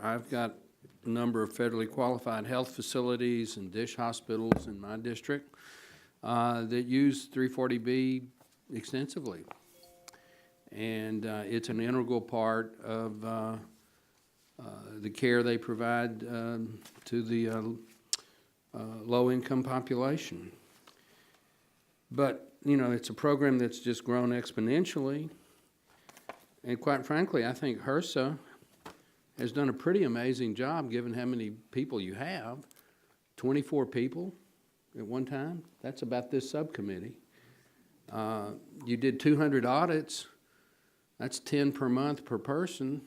I've got a number of federally qualified health facilities and dish hospitals in my district that use 340B extensively. And it's an integral part of the care they provide to the low-income population. But, you know, it's a program that's just grown exponentially. And quite frankly, I think HRSA has done a pretty amazing job given how many people you have. 24 people at one time. That's about this subcommittee. You did 200 audits. That's 10 per month per person.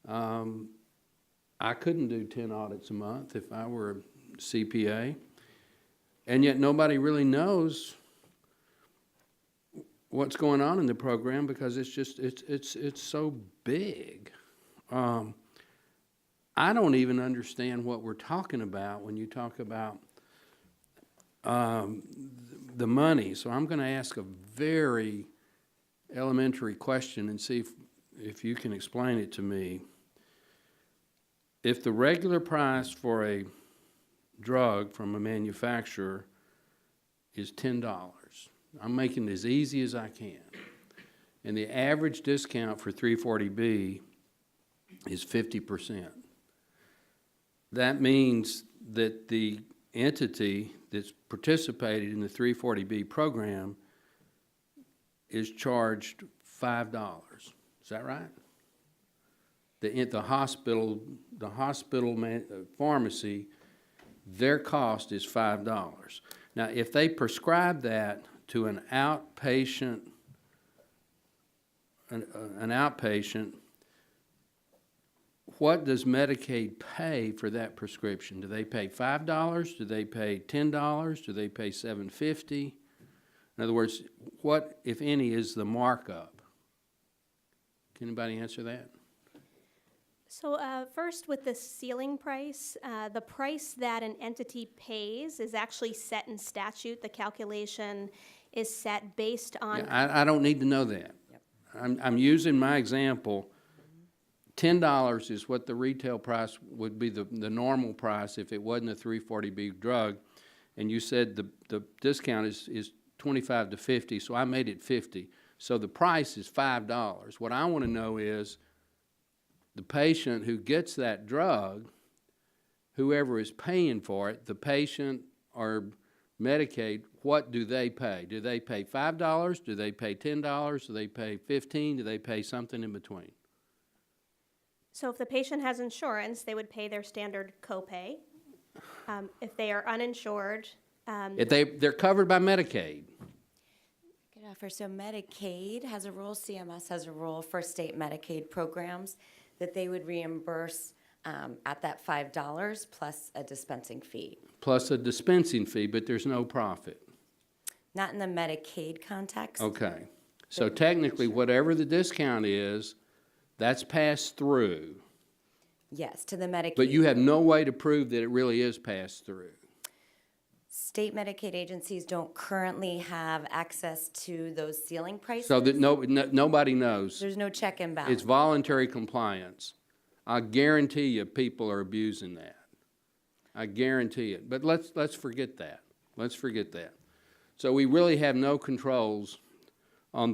I couldn't do 10 audits a month if I were a CPA. And yet nobody really knows what's going on in the program because it's just, it's so big. I don't even understand what we're talking about when you talk about the money. So I'm going to ask a very elementary question and see if you can explain it to me. If the regular price for a drug from a manufacturer is $10, I'm making it as easy as I can, and the average discount for 340B is 50%. That means that the entity that's participated in the 340B program is charged $5. Is that right? The hospital pharmacy, their cost is $5. Now, if they prescribe that to an outpatient, what does Medicaid pay for that prescription? Do they pay $5? Do they pay $10? Do they pay $7.50? In other words, what, if any, is the markup? Can anybody answer that? So first, with the ceiling price, the price that an entity pays is actually set in statute. The calculation is set based on... Yeah, I don't need to know that. Yep. I'm using my example. $10 is what the retail price would be, the normal price if it wasn't a 340B drug. And you said the discount is 25 to 50, so I made it 50. So the price is $5. What I want to know is the patient who gets that drug, whoever is paying for it, the patient or Medicaid, what do they pay? Do they pay $5? Do they pay $10? Do they pay $15? Do they pay something in between? So if the patient has insurance, they would pay their standard copay. If they are uninsured... if they're covered by Medicaid. I could offer, so Medicaid has a rule, CMS has a rule for state Medicaid programs that they would reimburse at that $5 plus a dispensing fee. Plus a dispensing fee, but there's no profit. Not in the Medicaid context. Okay. So technically, whatever the discount is, that's passed through. Yes, to the Medicaid. But you have no way to prove that it really is passed through. State Medicaid agencies don't currently have access to those ceiling prices. So that nobody knows. There's no check and balance. It's voluntary compliance. I guarantee you people are abusing that. I guarantee it. But let's forget that. Let's forget that. So we really have no controls on